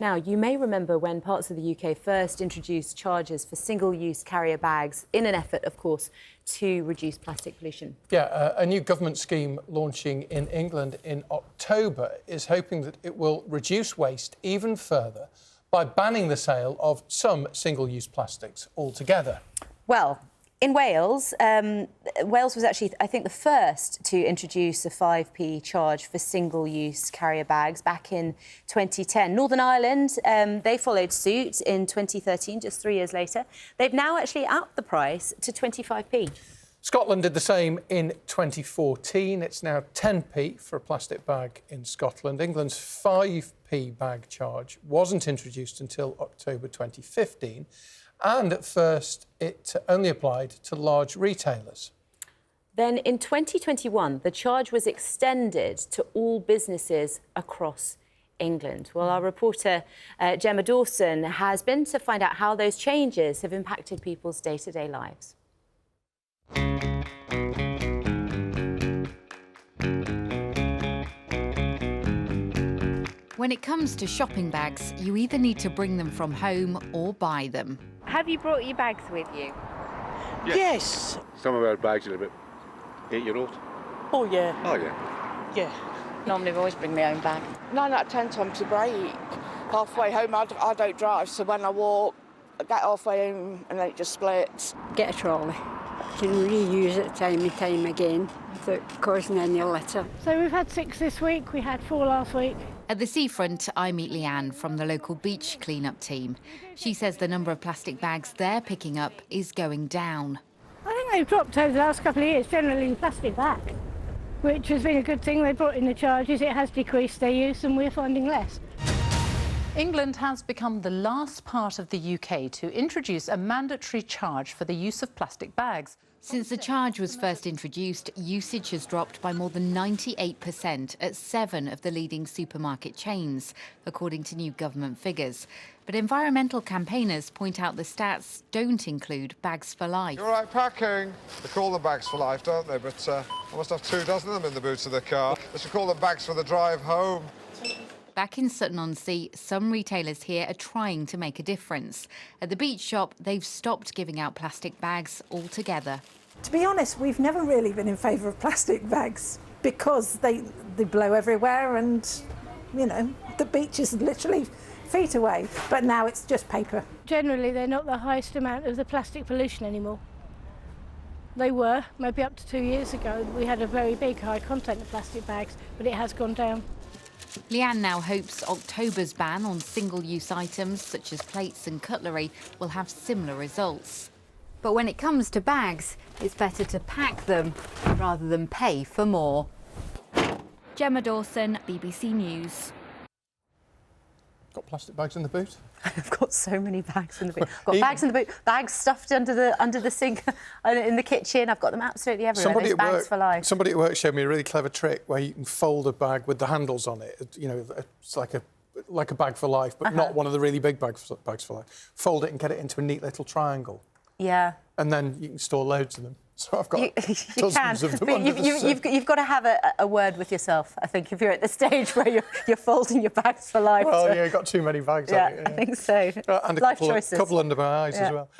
Now, you may remember when parts of the UK first introduced charges for single-use carrier bags in an effort, of course, to reduce plastic pollution. Yeah, a new government scheme launching in England in October is hoping that it will reduce waste even further by banning the sale of some single-use plastics altogether. Well, in Wales, Wales was actually, I think, the first to introduce a 5p charge for single-use carrier bags back in 2010. Northern Ireland, they followed suit in 2013, just 3 years later. They've now actually upped the price to 25p. Scotland did the same in 2014. It's now 10p for a plastic bag in Scotland. England's 5p bag charge wasn't introduced until October 2015. And at first, it only applied to large retailers. Then in 2021, the charge was extended to all businesses across England. Well, our reporter Gemma Dawson has been to find out how those changes have impacted people's day-to-day lives. When it comes to shopping bags, you either need to bring them from home or buy them. Have you brought your bags with you? Yes. Some of our bags are a bit 8-year-old. Oh, yeah. Oh, yeah. Yeah. Normally I always bring my own bag. 9 out of 10 times to break. Halfway home I don't drive, so when I walk, I get halfway home and then it just splits. Get a trolley. You can reuse it time and time again without causing any litter. So we've had 6 this week, we had 4 last week. At the seafront, I meet Leanne from the local beach clean-up team. She says the number of plastic bags they're picking up is going down. I think they've dropped over the last couple of years, generally in plastic back, which has been a good thing. They brought in the charges, it has decreased their use and we're finding less. England has become the last part of the UK to introduce a mandatory charge for the use of plastic bags. Since the charge was first introduced, usage has dropped by more than 98% at 7 of the leading supermarket chains, according to new government figures. But environmental campaigners point out the stats don't include bags for life. You're right, packing. They call them bags for life, don't they? But I must have 2 dozen of them in the boot of the car. They should call them bags for the drive home. Back in Sutton-on-Sea, some retailers here are trying to make a difference. At the beach shop, they've stopped giving out plastic bags altogether. To be honest, we've never really been in favour of plastic bags because they blow everywhere and, you know, the beach is literally feet away. But now it's just paper. Generally, they're not the highest amount of the plastic pollution anymore. They were, maybe up to 2 years ago. We had a very big high content of plastic bags, but it has gone down. Leanne now hopes October's ban on single-use items such as plates and cutlery will have similar results. But when it comes to bags, it's better to pack them rather than pay for more. Gemma Dawson, BBC News. Got plastic bags in the boot? I've got so many bags in the boot. I've got bags in the boot, bags stuffed under the sink in the kitchen. I've got them absolutely everywhere. Bags for life. Somebody at work showed me a really clever trick where you can fold a bag with the handles on it. You know, it's like a bag for life, but not one of the really big bags for life. Fold it and get it into a neat little triangle. Yeah. And then you can store loads of them. So I've got dozens of them but under the sink. You've got to have a word with yourself, I think, if you're at the stage where you're folding your bags for life. Well, yeah, you've got too many bags, haven't you? Yeah, I think so. And a Life couple choices. Couple under my eyes as well.